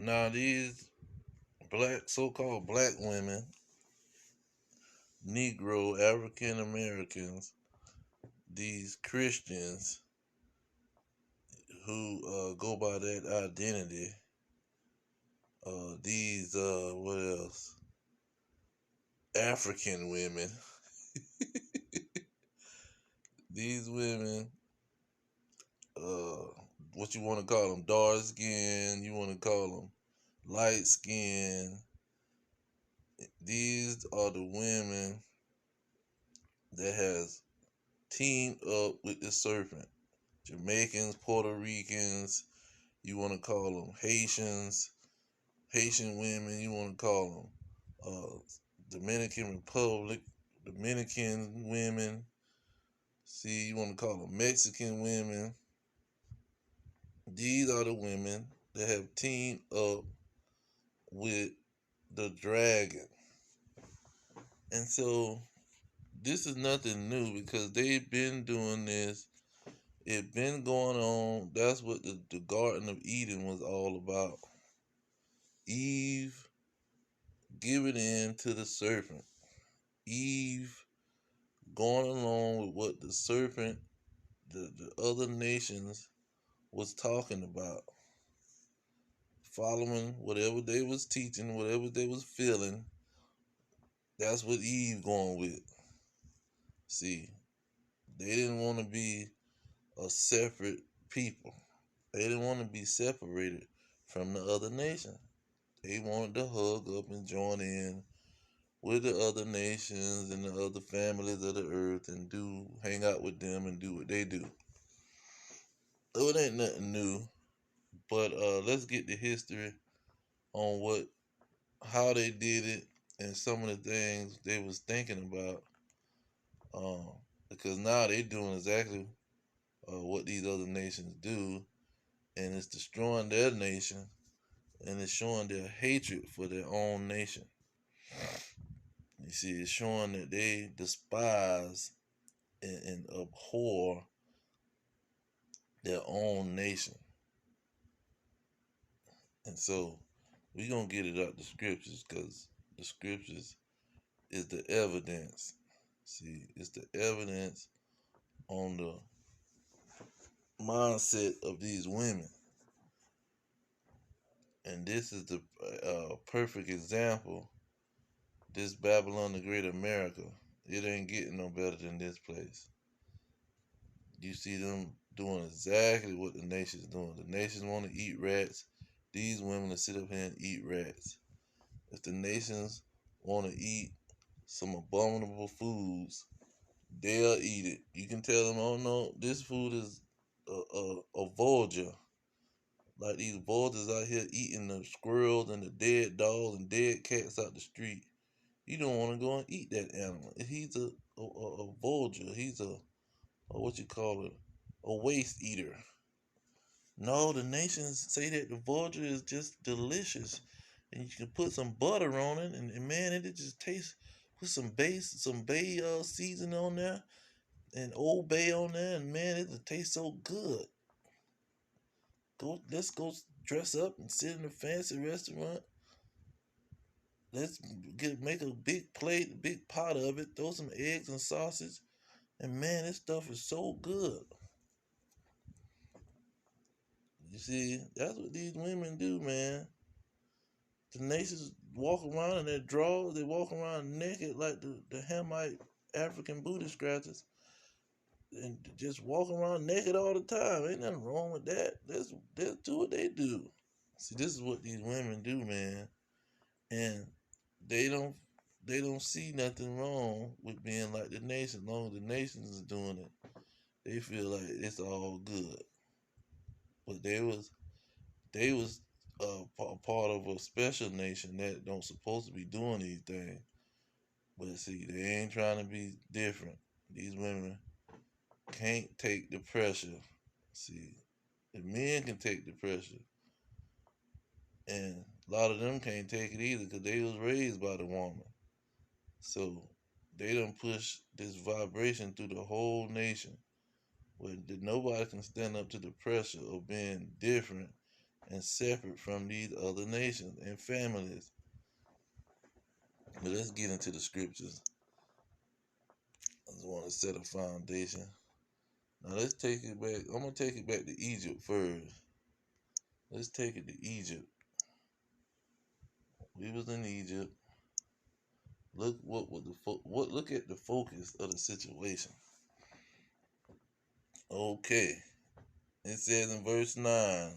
Now these so-called black women, Negro, African Americans, these Christians who go by that identity, these what else? African women, these women, uh, what you want to call them, dark skin, you want to call them light skin. These are the women that has teamed up with the serpent. Jamaicans, Puerto Ricans, you want to call them Haitians, Haitian women, you want to call them Dominican Republic, Dominican women. See, you want to call them Mexican women. These are the women that have teamed up with the dragon. And so this is nothing new because they've been doing this. It's been going on. That's what the Garden of Eden was all about. Eve giving in to the serpent. Eve going along with what the serpent, the other nations was talking about. Following whatever they was teaching, whatever they was feeling. That's what Eve going with. See, they didn't want to be a separate people. They didn't want to be separated from the other nation. They wanted to hug up and join in with the other nations and the other families of the earth and hang out with them and do what they do. So it ain't nothing new, but let's get the history on how they did it and some of the things they was thinking about. Um, because now they doing exactly what these other nations do, and it's destroying their nation, and it's showing their hatred for their own nation. You see, it's showing that they despise and abhor their own nation. And so we're going to get it out the scriptures because the scriptures is the evidence. See, it's the evidence on the mindset of these women. And this is the perfect example. This Babylon the Great America, it ain't getting no better than this place. You see them doing exactly what the nation's doing. The nations want to eat rats. These women will sit up here and eat rats. If the nations want to eat some abominable foods, they'll eat it. You can tell them, oh no, this food is a vulture. Like these vultures out here eating the squirrels and the dead dogs and dead cats out the street. You don't want to go and eat that animal. If he's a vulture, he's a what you call it, a waste eater. No, the nations say that the vulture is just delicious, and you can put some butter on it, and man, it just tastes. Put some bay seasoning on there, and Old Bay on there, and man, it tastes so good. Let's go dress up and sit in a fancy restaurant. Let's make a big plate, big pot of it. Throw some eggs and sausage, and man, this stuff is so good. You see, that's what these women do, man. The nations walk around in their drawers. They walk around naked like the Hamite African booty scratchers, and just walk around naked all the time. Ain't nothing wrong with that. That's do what they do. See, this is what these women do, man, and they don't they don't see nothing wrong with being like the nation. As long as the nations is doing it, they feel like it's all good. But they was a part of a special nation that don't supposed to be doing these things. But see, they ain't trying to be different. These women can't take the pressure. See, the men can take the pressure, and a lot of them can't take it either because they was raised by the woman. So they don't push this vibration through the whole nation, where nobody can stand up to the pressure of being different and separate from these other nations and families. But let's get into the scriptures. I just want to set a foundation. Now let's take it back. I'm going to take it back to Egypt first. Let's take it to Egypt. We was in Egypt. Look look at the focus of the situation. Okay. It says in verse 9,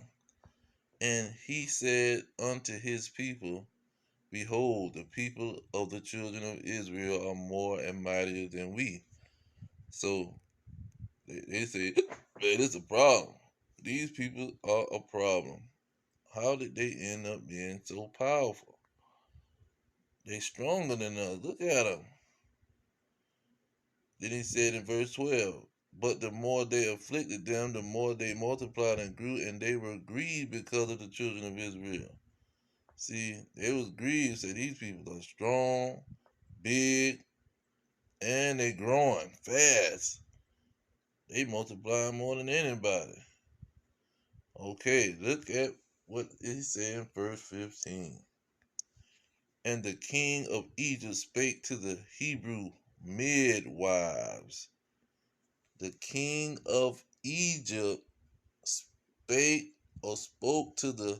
and he said unto his people, behold, the people of the children of Israel are more and mightier than we. So they say, man, it's a problem. These people are a problem. How did they end up being so powerful? They stronger than us. Look at them. Then he said in verse 12, but the more they afflicted them, the more they multiplied and grew, and they were grieved because of the children of Israel. See, they was grieved. Said these people are strong, big, and they growing fast. They multiply more than anybody. Okay, look at what he said in verse 15. And the king of Egypt spake to the Hebrew midwives. The king of Egypt spoke to the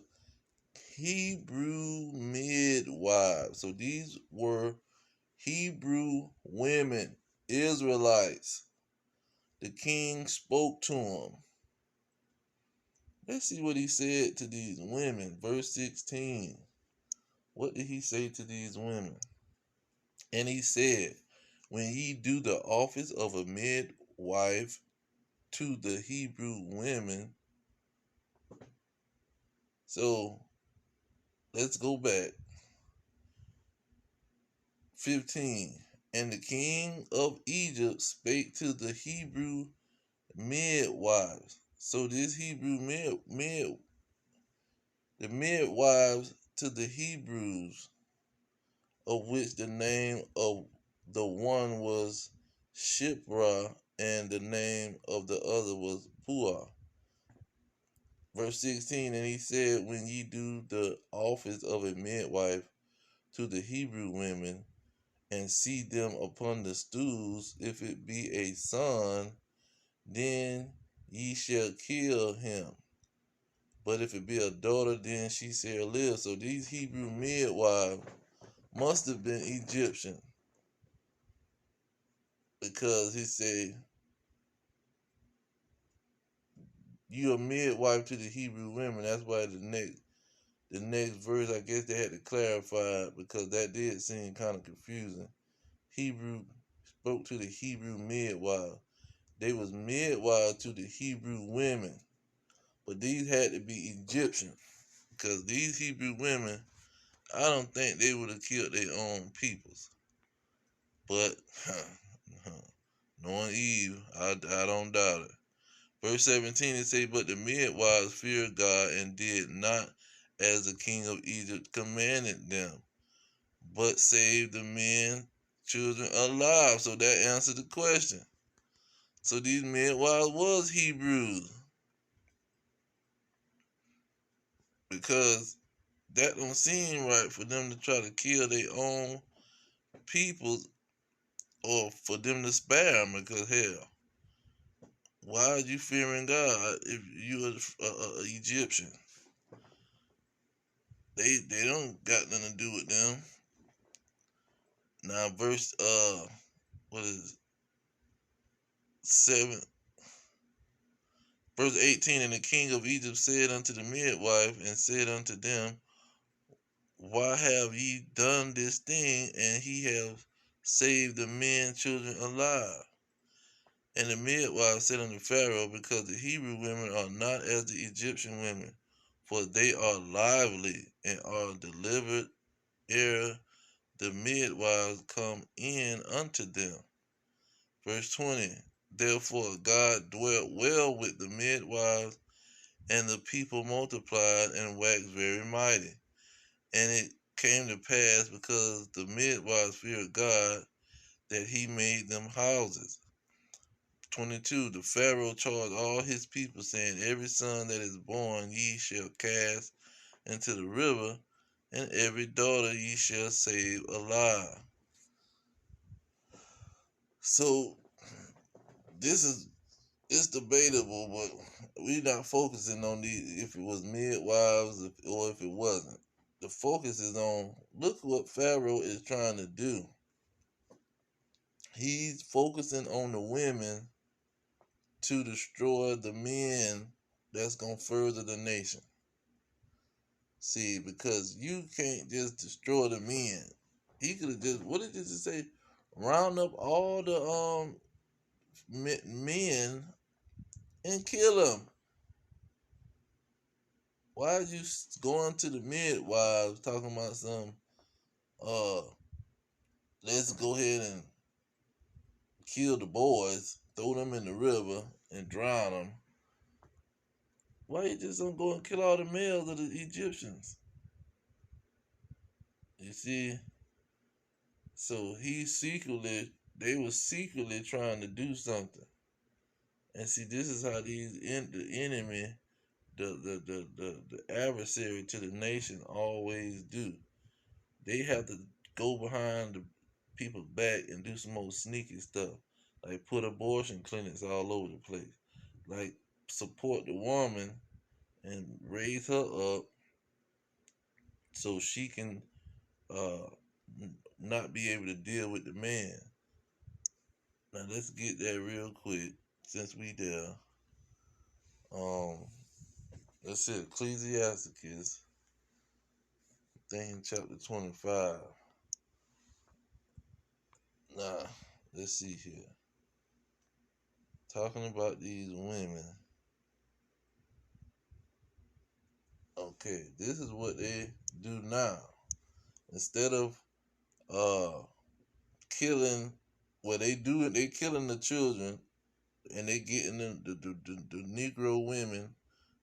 Hebrew midwives. So these were Hebrew women, Israelites. The king spoke to them. Let's see what he said to these women. Verse 16. What did he say to these women? And he said, when ye do the office of a midwife to the Hebrew women. So let's go back. 15. And the king of Egypt spake to the Hebrew midwives. So this Hebrew the midwives to the Hebrews, of which the name of the one was Shipra and the name of the other was Puah. Verse 16, and he said, when ye do the office of a midwife to the Hebrew women, and see them upon the stools, if it be a son, then ye shall kill him. But if it be a daughter, then she shall live. So these Hebrew midwives must have been Egyptian, because he said, you a midwife to the Hebrew women. That's why the next verse, I guess they had to clarify it, because that did seem kind of confusing. Hebrew spoke to the Hebrew midwives. They was midwives to the Hebrew women. But these had to be Egyptian, because these Hebrew women, I don't think they would have killed their own peoples. But knowing Eve, I don't doubt it. Verse 17, it say, but the midwives feared God and did not as the king of Egypt commanded them, but saved the men, children alive. So that answered the question. So these midwives was Hebrews, because that don't seem right for them to try to kill their own people, or for them to spare them, because hell, why are you fearing God if you're a Egyptian? They don't got nothing to do with them. Now verse what is it? 7 verse 18, and the king of Egypt said unto the midwife, and said unto them, why have ye done this thing? And he have saved the men children alive. And the midwife said unto Pharaoh, because the Hebrew women are not as the Egyptian women, for they are lively and are delivered ere the midwives come in unto them. Verse 20, therefore God dwelt well with the midwives, and the people multiplied and waxed very mighty. And it came to pass, because the midwives feared God, that he made them houses. 22, the Pharaoh charged all his people, saying, every son that is born ye shall cast into the river, and every daughter ye shall save alive. So this is, it's debatable, but we're not focusing on if it was midwives or if it wasn't. The focus is on, look what Pharaoh is trying to do. He's focusing on the women to destroy the men that's going to further the nation. See, because you can't just destroy the men. He could have just, what did it just say? Round up all the men and kill them. Why are you going to the midwives talking about some, uh, let's go ahead and kill the boys, throw them in the river and drown them? Why you just don't go and kill all the males of the Egyptians? You see? So they were secretly trying to do something. And see, this is how the enemy, the adversary to the nation always do. They have to go behind the people's back and do some more sneaky stuff, like put abortion clinics all over the place, like support the woman and raise her up so she can uh, not be able to deal with the man. Now let's get that real quick since we there. Um, let's see, Ecclesiasticus, I think in chapter 25. Nah, let's see here. Talking about these women. Okay, this is what they do now. Instead of uh killing, well, they killing the children, and they getting the Negro women,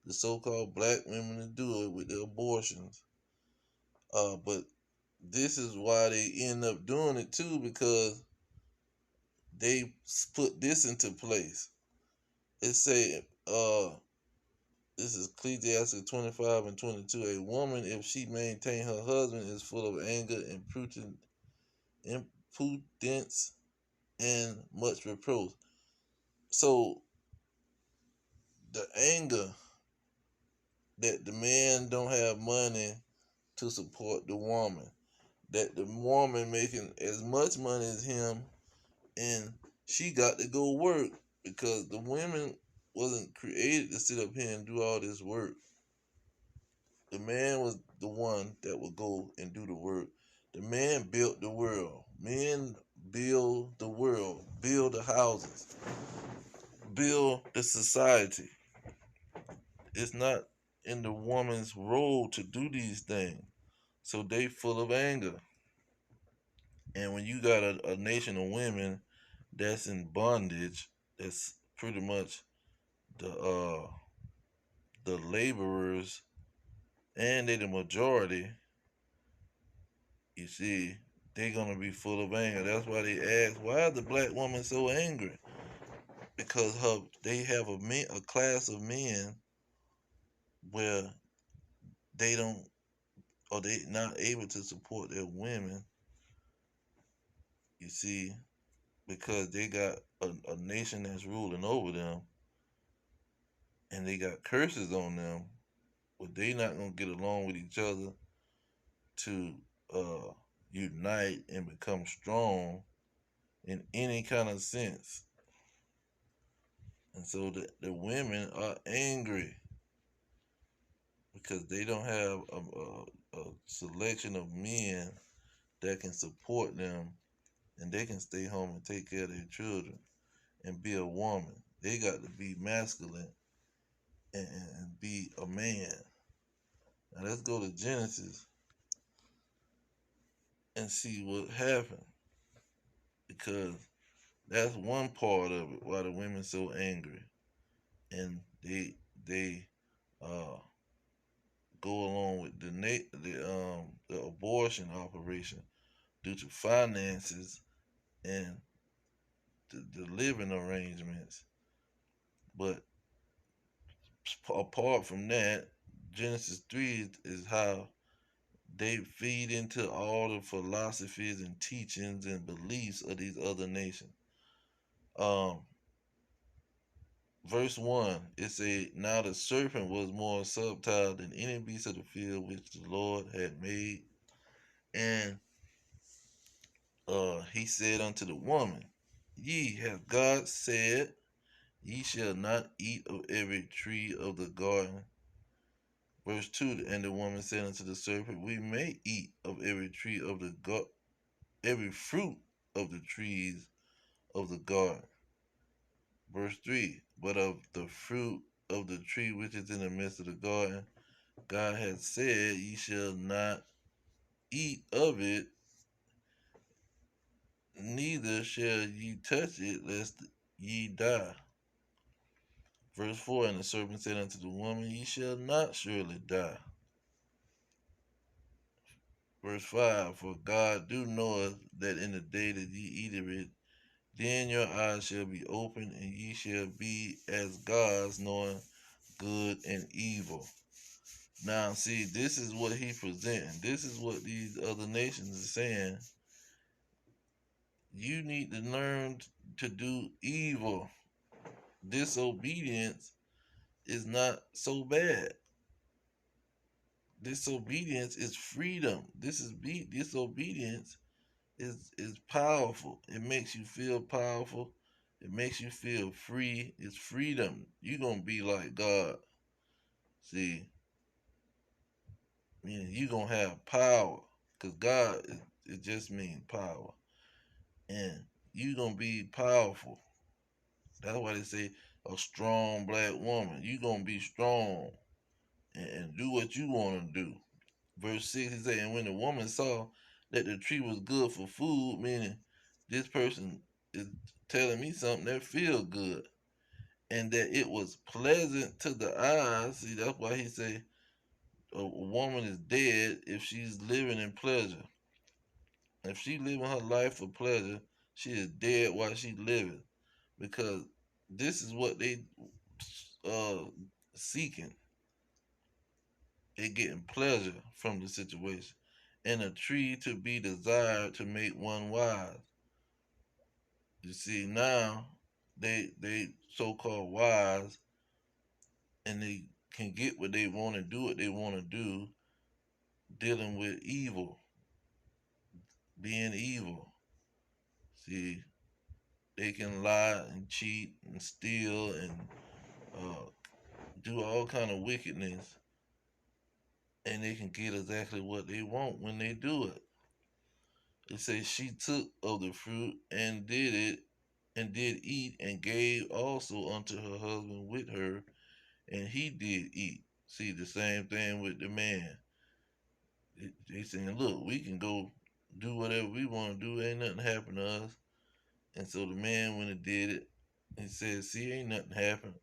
the so-called black women, to do it with the abortions. But this is why they end up doing it too, because they put this into place. It say, this is Ecclesiasticus 25 and 22. A woman, if she maintain her husband, is full of anger, impudence, and much reproach. So the anger that the man don't have money to support the woman, that the woman making as much money as him, and she got to go work because the women wasn't created to sit up here and do all this work. The man was the one that would go and do the work. The man built the world. Men build the world, build the houses, build the society. It's not in the woman's role to do these things. So they full of anger. And when you got a nation of women that's in bondage, that's pretty much the laborers, and they the majority, you see, they're gonna be full of anger. That's why they ask, why is the black woman so angry? Because they have a class of men where they don't, or they not able to support their women. You see, because they got a nation that's ruling over them, and they got curses on them, but they not gonna get along with each other to uh, unite and become strong in any kind of sense. And so the women are angry because they don't have a selection of men that can support them, and they can stay home and take care of their children and be a woman. They got to be masculine and be a man. Now let's go to Genesis and see what happened, because that's one part of it why the women so angry, and they uh go along with the abortion operation due to finances and the living arrangements. But apart from that, Genesis 3 is how they feed into all the philosophies and teachings and beliefs of these other nations. Um, verse 1, it said, now the serpent was more subtle than any beast of the field which the Lord had made. And he said unto the woman, ye have God said, ye shall not eat of every tree of the garden. Verse 2, and the woman said unto the serpent, we may eat of every tree of the every fruit of the trees of the garden. Verse 3, but of the fruit of the tree which is in the midst of the garden, God hath said, ye shall not eat of it, neither shall ye touch it, lest ye die. Verse 4, and the serpent said unto the woman, ye shall not surely die. Verse 5, for God do knoweth that in the day that ye eat of it, then your eyes shall be opened, and ye shall be as gods, knowing good and evil. Now, see, this is what he presenting. This is what these other nations are saying. You need to learn to do evil. Disobedience is not so bad. Disobedience is freedom. Disobedience is powerful. It makes you feel powerful. It makes you feel free. It's freedom. You're gonna be like God. See, meaning you're gonna have power. Cause God it just means power. And you're gonna be powerful. That's why they say a strong black woman. You're gonna be strong and do what you wanna do. Verse 6, he said, and when the woman saw that the tree was good for food, meaning this person is telling me something that feels good, and that it was pleasant to the eyes. See, that's why he say a woman is dead if she's living in pleasure. If she living her life for pleasure, she is dead while she living, because this is what they uh seeking. They getting pleasure from the situation, and a tree to be desired to make one wise. You see, now they so called wise, and they can get what they want to do, what they want to do, dealing with evil, being evil. See, they can lie and cheat and steal and uh, do all kind of wickedness, and they can get exactly what they want when they do it. It says she took of the fruit and did it, and did eat, and gave also unto her husband with her, and he did eat. See, the same thing with the man. They saying, look, we can go do whatever we want to do. Ain't nothing happen to us. And so the man, when he did it, he said, see, ain't nothing happened.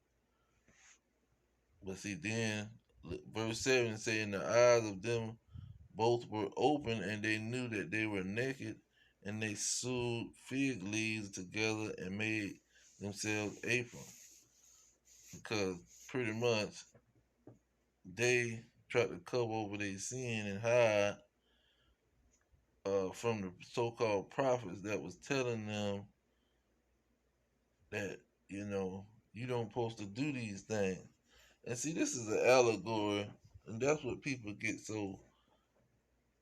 But see, then verse 7 saying the eyes of them both were open, and they knew that they were naked, and they sewed fig leaves together and made themselves aprons. Because pretty much they tried to cover over their sin and hide from the so-called prophets that was telling them that, you don't supposed to do these things. And see, this is an allegory, and that's what people get so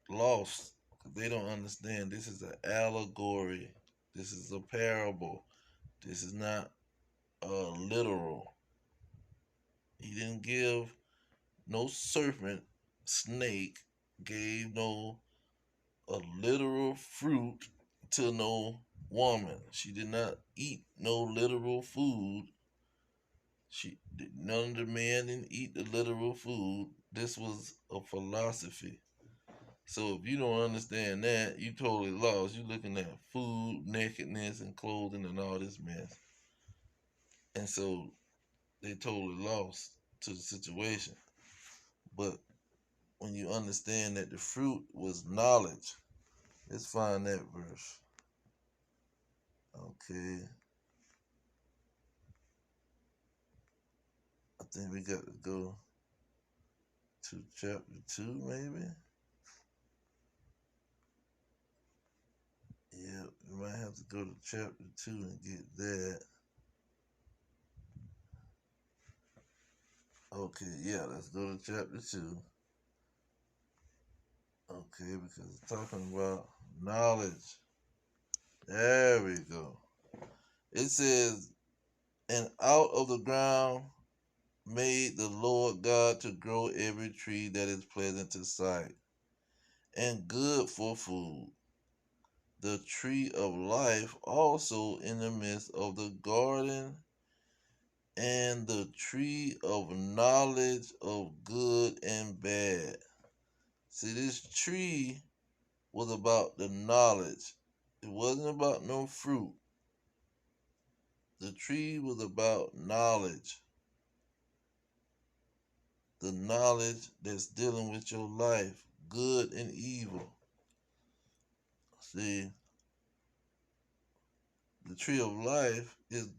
lost, because they don't understand. This is an allegory. This is a parable. This is not literal. He didn't give no serpent, snake, gave no a literal fruit to no woman. She did not eat no literal food. None of the men didn't eat the literal food. This was a philosophy. So if you don't understand that, you totally lost. You're looking at food, nakedness, and clothing and all this mess. And so they totally lost to the situation. But when you understand that the fruit was knowledge, let's find that verse. Okay. think we got to go to chapter 2, maybe. Yeah, we might have to go to chapter 2 and get that. Okay, yeah, let's go to chapter 2. Okay, because it's talking about knowledge. There we go. It says, and out of the ground made the Lord God to grow every tree that is pleasant to sight and good for food, the tree of life also in the midst of the garden, and the tree of knowledge of good and bad. See, this tree was about the knowledge. It wasn't about no fruit. The tree was about knowledge. The knowledge that's dealing with your life, good and evil. See, the tree of life is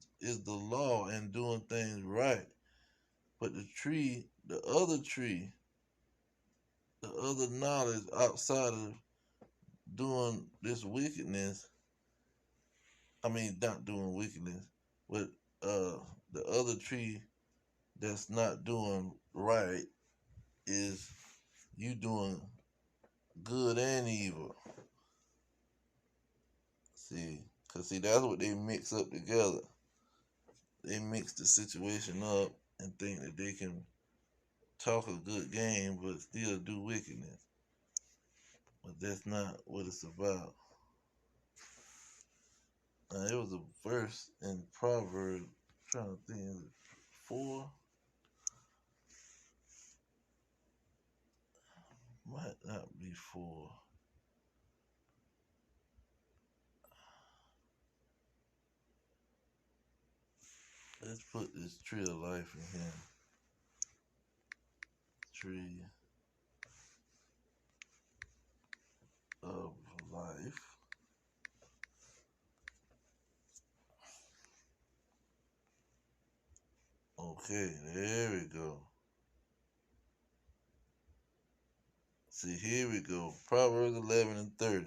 the law and doing things right. But the other tree, the other knowledge outside of doing this wickedness, I mean, not doing wickedness, but the other tree that's not doing right is you doing good and evil. See, because see, that's what they mix up together. They mix the situation up and think that they can talk a good game but still do wickedness. But that's not what it's about. Now, there was a verse in Proverbs, I'm trying to think, is it 4? Might not be 4. Let's put this tree of life in here. Tree of life. Okay, there we go. See, here we go. Proverbs 11 and 30.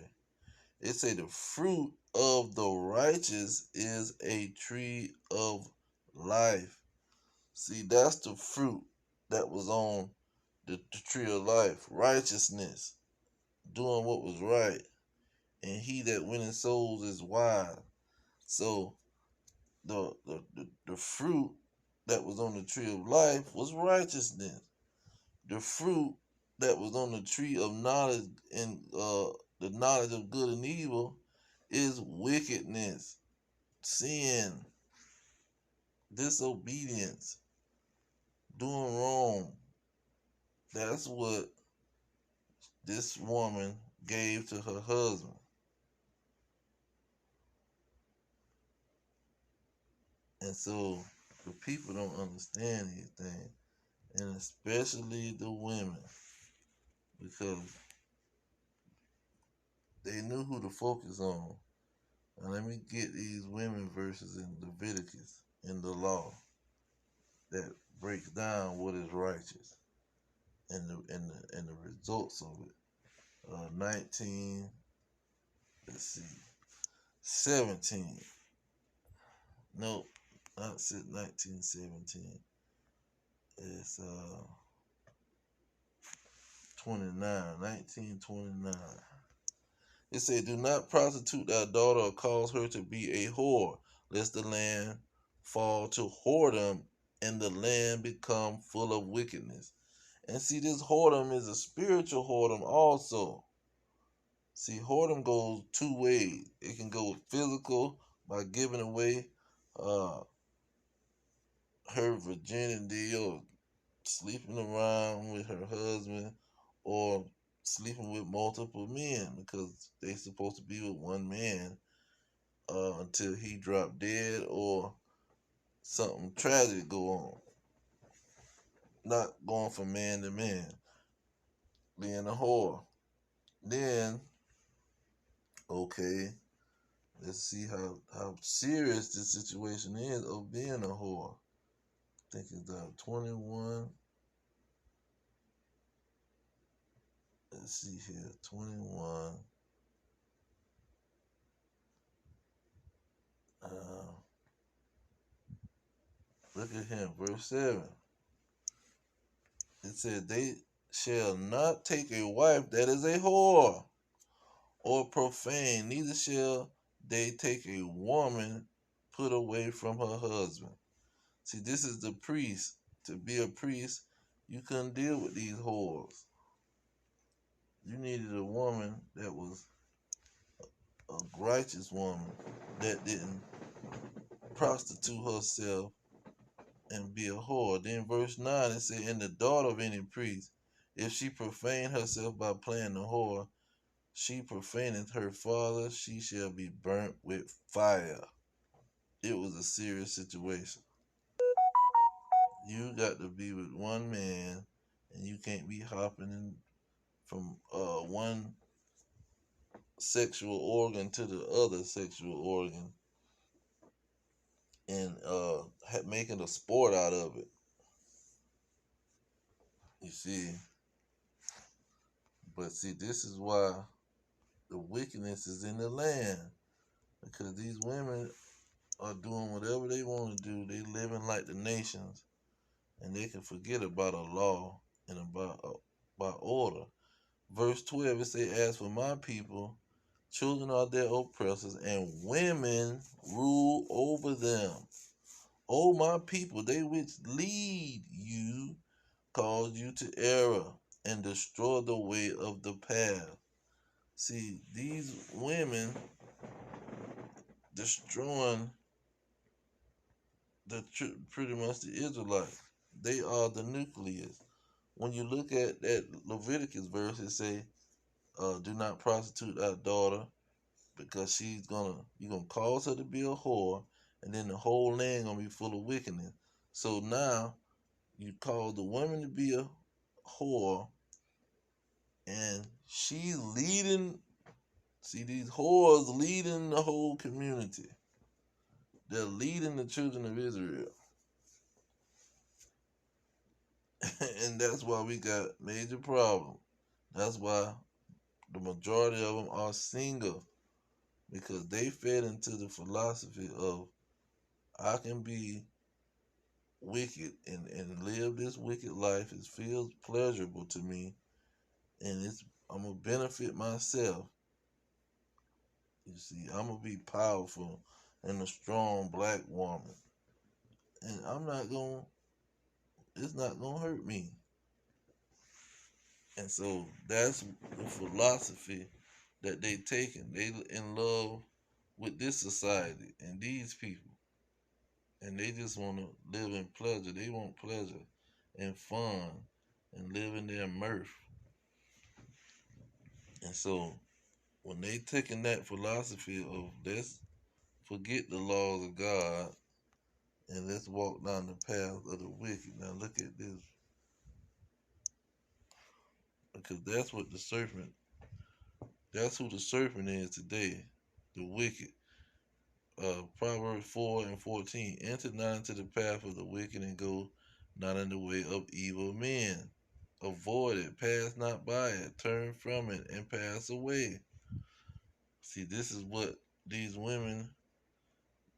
It say the fruit of the righteous is a tree of life. See, that's the fruit that was on the tree of life. Righteousness, doing what was right. And he that winneth souls is wise. So the fruit that was on the tree of life was righteousness. The fruit that was on the tree of knowledge and the knowledge of good and evil is wickedness, sin, disobedience, doing wrong. That's what this woman gave to her husband. And so the people don't understand these things, and especially the women, because they knew who to focus on. And let me get these women verses in Leviticus in the law that breaks down what is righteous and the results of it. 19, let's see, 17. Nope, not 1917. It's 1929. It said, do not prostitute thy daughter or cause her to be a whore, lest the land fall to whoredom and the land become full of wickedness. And see, this whoredom is a spiritual whoredom also. See, whoredom goes two ways. It can go physical by giving away uh, her virginity or sleeping around with her husband or sleeping with multiple men because they supposed to be with one man until he drop dead or something tragic go on. Not going from man to man, being a whore. Then, okay, let's see how serious the situation is of being a whore. think it's 21. Let's see here, 21. Look at him, verse 7. It said, they shall not take a wife that is a whore or profane, neither shall they take a woman put away from her husband. See, this is the priest. To be a priest, you couldn't deal with these whores. You needed a woman that was a righteous woman that didn't prostitute herself and be a whore. Then verse 9 it said, and the daughter of any priest, if she profane herself by playing the whore, she profaneth her father, she shall be burnt with fire. It was a serious situation. You got to be with one man, and you can't be hopping in from one sexual organ to the other sexual organ and making a sport out of it. You see, but see, this is why the wickedness is in the land, because these women are doing whatever they want to do. They living like the nations, and they can forget about a law and about order. Verse 12 it say, as for my people, children are their oppressors, and women rule over them. O my people, they which lead you cause you to error and destroy the way of the path. See, these women destroying pretty much the Israelites. They are the nucleus. When you look at that Leviticus verse, it say, do not prostitute thy daughter, because you're gonna cause her to be a whore, and then the whole land gonna be full of wickedness. So now you call the woman to be a whore, and she's leading. See, these whores leading the whole community. They're leading the children of Israel. And that's why we got major problems. That's why the majority of them are single, because they fed into the philosophy of, I can be wicked and live this wicked life. It feels pleasurable to me, and I'm gonna benefit myself. You see, I'm gonna be powerful and a strong black woman, and it's not gonna hurt me. And so that's the philosophy that they taken. They in love with this society and these people, and they just want to live in pleasure. They want pleasure and fun and live in their mirth. And so when they taking that philosophy of, let's forget the laws of God and let's walk down the path of the wicked. Now look at this, because that's who the serpent is today, the wicked. Proverbs 4 and 14. Enter not into the path of the wicked, and go not in the way of evil men. Avoid it, pass not by it, turn from it, and pass away. See, this is what these women,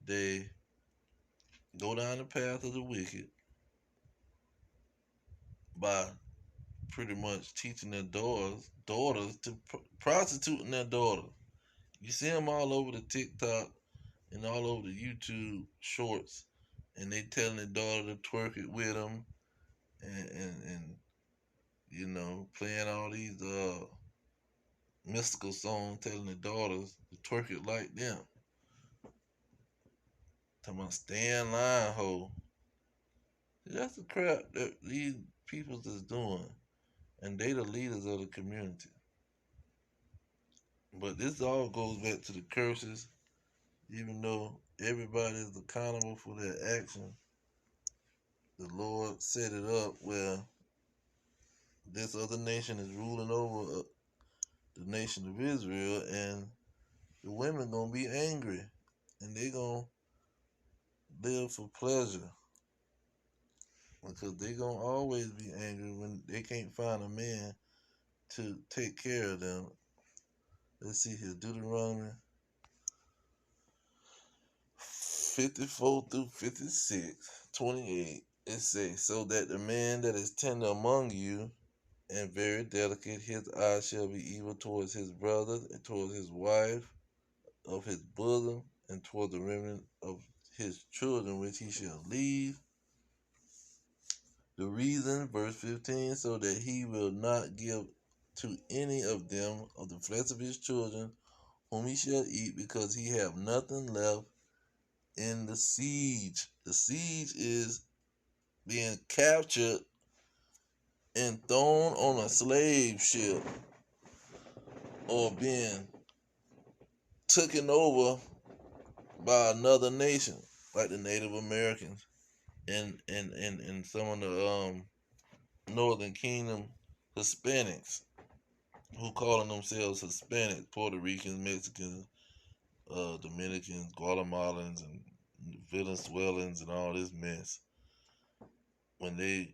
they go down the path of the wicked by pretty much teaching their daughters to prostituting their daughters. You see them all over the TikTok and all over the YouTube shorts, and they telling their daughter to twerk it with them, and playing all these mystical songs, telling their daughters to twerk it like them. Talking about stay in line, ho. That's the crap that these peoples is doing, and they the leaders of the community. But this all goes back to the curses. Even though everybody is accountable for their action, the Lord set it up where this other nation is ruling over the nation of Israel, and the women gonna be angry, and they gonna live for pleasure. because they gonna always be angry when they can't find a man to take care of them. Let's see here, Deuteronomy 54 through 56, 28. It says, so that the man that is tender among you and very delicate, his eye shall be evil towards his brother, and towards his wife of his bosom, and toward the remnant of his children which he shall leave. The reason, verse 15, so that he will not give to any of them of the flesh of his children whom he shall eat, because he have nothing left in the siege. The siege is being captured and thrown on a slave ship, or being taken over by another nation, like the Native Americans and some of the Northern Kingdom Hispanics, who calling themselves Hispanic, Puerto Ricans, Mexicans, Dominicans, Guatemalans, and Venezuelans, and all this mess. When the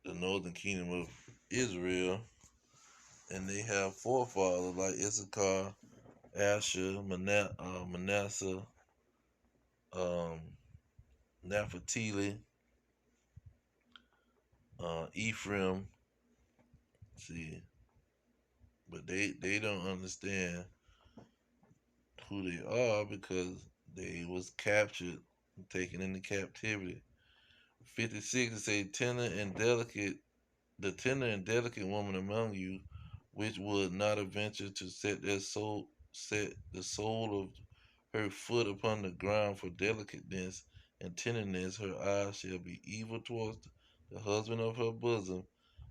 Northern Kingdom of Israel, and they have forefathers like Issachar, Asher, Manasseh, um, Naphtali, Ephraim. See, but they don't understand who they are because they was captured and taken into captivity. 56 it say the tender and delicate woman among you, which would not adventure to set the sole of her foot upon the ground for delicateness and tenderness, her eyes shall be evil towards the husband of her bosom,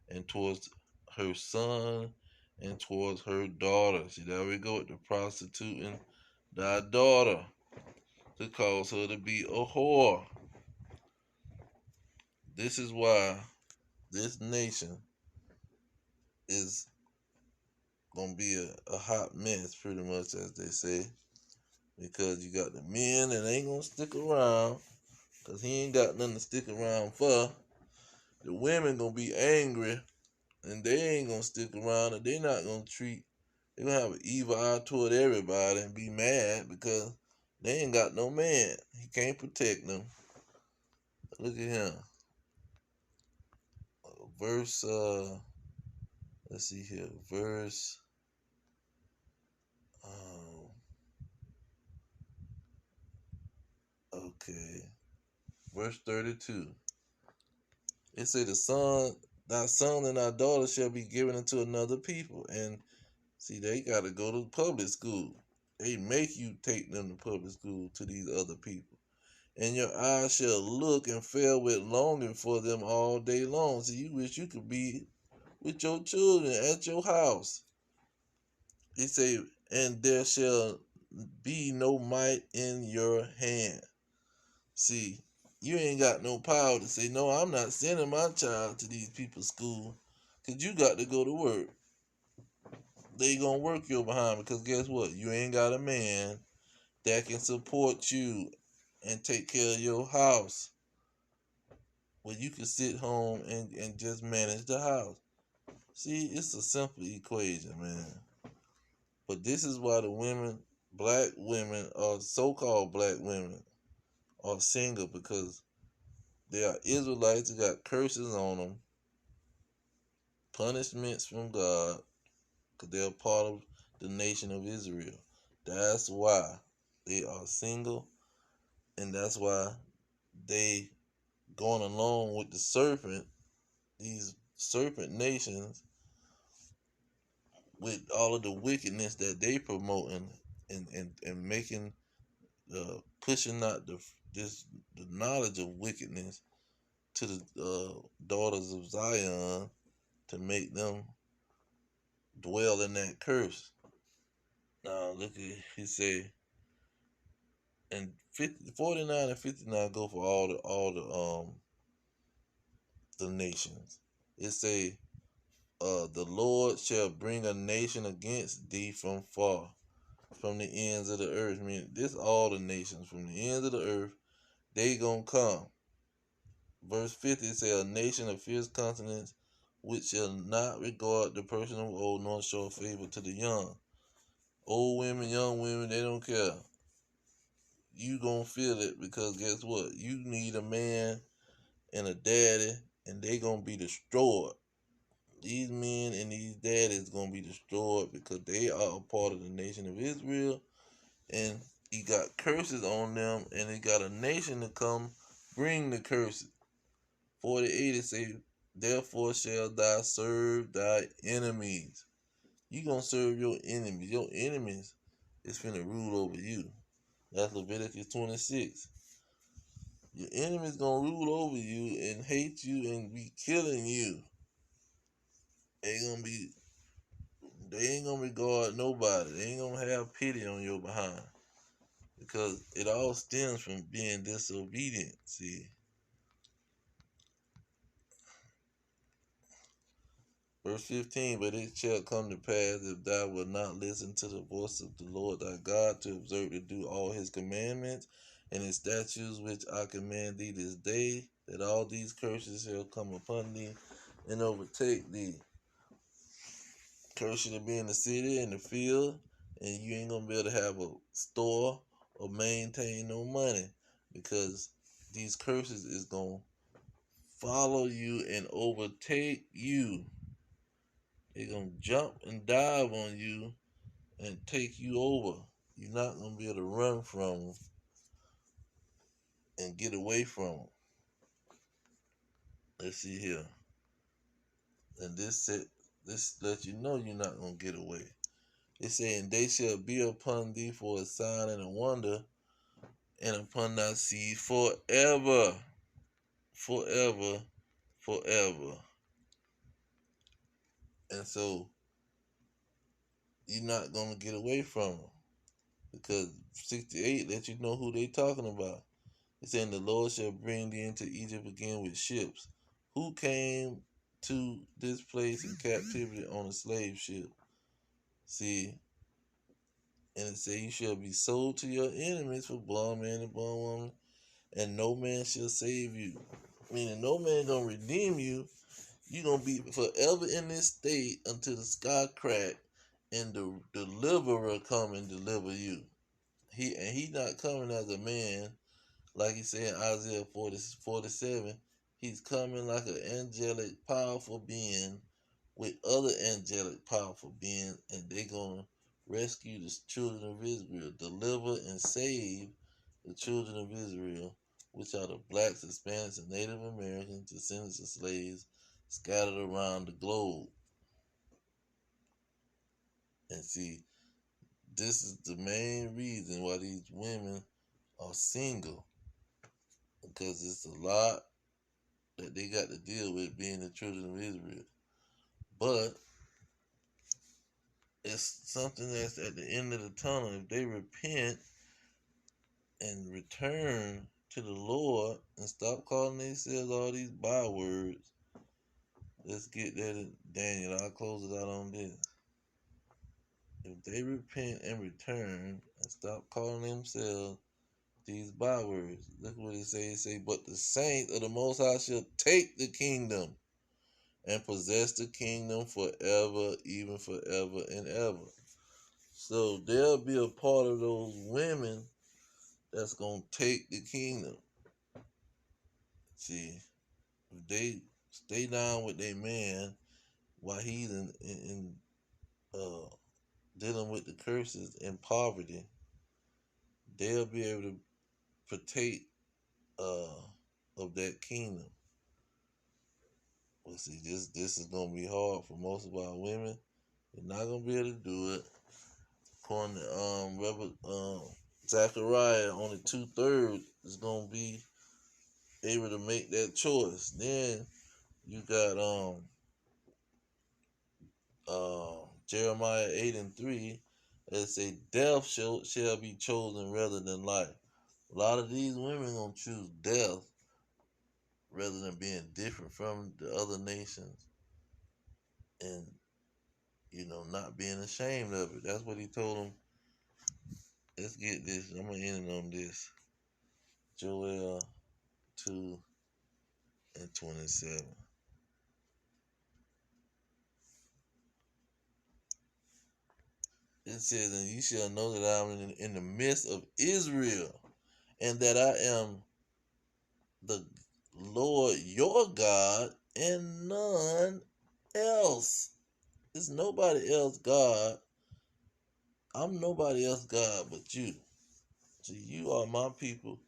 and towards her son, and towards her daughter. See, there we go with the prostituting thy daughter, to cause her to be a whore. This is why this nation is gonna be a hot mess, pretty much, as they say, because you got the men that ain't gonna stick around, because he ain't got nothing to stick around for. The women gonna be angry, and they ain't gonna stick around, and they not gonna treat. They gonna have an evil eye toward everybody and be mad because they ain't got no man. He can't protect them. Look at him. Verse. Let's see here. Verse. Okay. Verse 32. It say thy son and thy daughter shall be given unto another people. And see, they got to go to public school. They make you take them to public school to these other people. And your eyes shall look and fail with longing for them all day long. See, you wish you could be with your children at your house. He say, and there shall be no might in your hand. See, you ain't got no power to say, no, I'm not sending my child to these people's school, because you got to go to work. They gonna work your behind, because guess what? You ain't got a man that can support you and take care of your house, where you can sit home and just manage the house. See, it's a simple equation, man. But this is why the women, black women, or so-called black women, are single, because they are Israelites that got curses on them, punishments from God, because they're part of the nation of Israel. That's why they are single, and that's why they going along with the serpent, these serpent nations, with all of the wickedness that they promoting, and making, pushing out the knowledge of wickedness to the daughters of Zion, to make them dwell in that curse. Now look at, he say, and 49 and 59 go for all the nations. It say, the Lord shall bring a nation against thee from far, from the ends of the earth. I mean, this all the nations from the ends of the earth, they gonna come verse 50 says, a nation of fierce countenance, which shall not regard the person of old, nor show favor to the young. Old women, young women, they don't care. You gonna feel it, because guess what? You need a man and a daddy, and they gonna be destroyed. These men and these daddies gonna be destroyed because they are a part of the nation of Israel, and he got curses on them, and he got a nation to come bring the curses. 48 it say, therefore shall thou serve thy enemies. You gonna serve your enemies. Your enemies is finna rule over you. That's Leviticus 26. Your enemies gonna rule over you and hate you and be killing you. They ain't gonna regard nobody. They ain't gonna have pity on your behind. Because it all stems from being disobedient. See. Verse 15, but it shall come to pass, if thou wilt not listen to the voice of the Lord thy God, to observe to do all his commandments and his statutes which I command thee this day, that all these curses shall come upon thee and overtake thee. Curse you to be in the city, in the field, and you ain't going to be able to have a store or maintain no money, because these curses is going to follow you and overtake you. They're going to jump and dive on you and take you over. You're not going to be able to run from them and get away from them. Let's see here. And this lets you know you're not going to get away. It's saying, they shall be upon thee for a sign and a wonder, and upon thy seed forever. Forever. Forever. And so, you're not going to get away from them. Because 68 lets you know who they talking about. It's saying, the Lord shall bring thee into Egypt again with ships. Who came to this place in captivity on a slave ship? See, and it says, you shall be sold to your enemies for bondman and bondwoman, and no man shall save you. Meaning, no man gonna redeem you. You gonna be forever in this state until the sky crack and the deliverer come and deliver you. He not coming as a man. Like he said in Isaiah 47, he's coming like an angelic, powerful being with other angelic, powerful beings, and they're going to rescue the children of Israel, deliver and save the children of Israel, which are the blacks, Hispanics, and Native Americans, descendants of slaves, scattered around the globe. And see, this is the main reason why these women are single. Because it's a lot that they got to deal with being the children of Israel. But it's something that's at the end of the tunnel. If they repent and return to the Lord and stop calling themselves all these bywords, let's get that in Daniel. I'll close it out on this. If they repent and return and stop calling themselves these bywords, look what it says. It say, but the saints of the Most High shall take the kingdom and possess the kingdom forever, even forever and ever. So they'll be a part of those women that's going to take the kingdom. See, if they stay down with their man while he's in dealing with the curses and poverty, they'll be able to partake of that kingdom. But see, this is going to be hard for most of our women. They're not going to be able to do it. According to Zechariah, only 2/3 is going to be able to make that choice. Then you got Jeremiah 8:3, that say death shall be chosen rather than life. A lot of these women gonna choose death rather than being different from the other nations, and not being ashamed of it. That's what he told them. Let's get this. I'm gonna end it on this. Joel 2. and 27. It says, and you shall know that I am in the midst of Israel, and that I am the Lord your God, and none else. There's nobody else God. I'm nobody else God but you. So you are my people,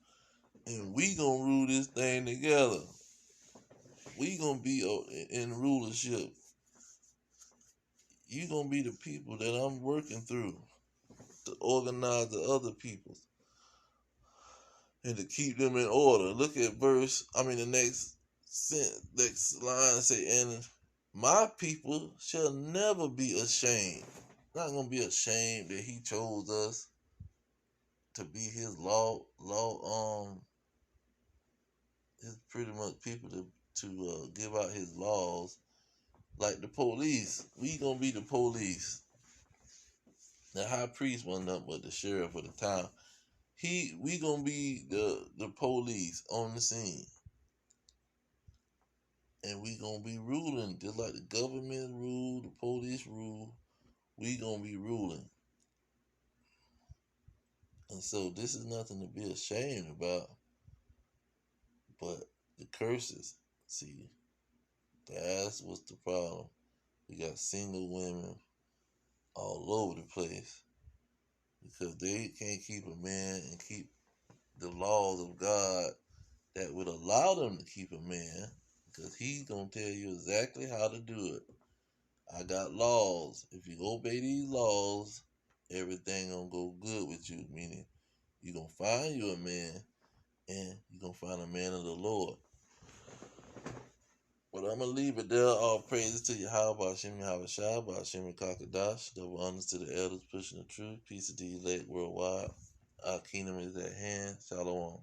and we gonna rule this thing together. We gonna be in rulership. You gonna be the people that I'm working through to organize the other peoples and to keep them in order. Look at the next line say, and my people shall never be ashamed. Not gonna be ashamed that he chose us to be his his pretty much people to give out his laws. Like the police, we gonna be the police. The high priest wasn't up but the sheriff of the town. We gonna be the police on the scene. And we gonna be ruling just like the government rule, the police rule. We gonna be ruling. And so this is nothing to be ashamed about. But the curses, see, that's what's the problem. We got single women all over the place because they can't keep a man and keep the laws of God that would allow them to keep a man, because he's going to tell you exactly how to do it. I got laws. If you obey these laws, everything going to go good with you, meaning you're going to find you a man and you're going to find a man of the Lord. But I'm going to leave it there. All praises to Yahweh, Hashem, Yahweh Shai, Hashem, Kakadash. Double honors to the elders pushing the truth. Peace to the elect worldwide. Our kingdom is at hand. Shalom.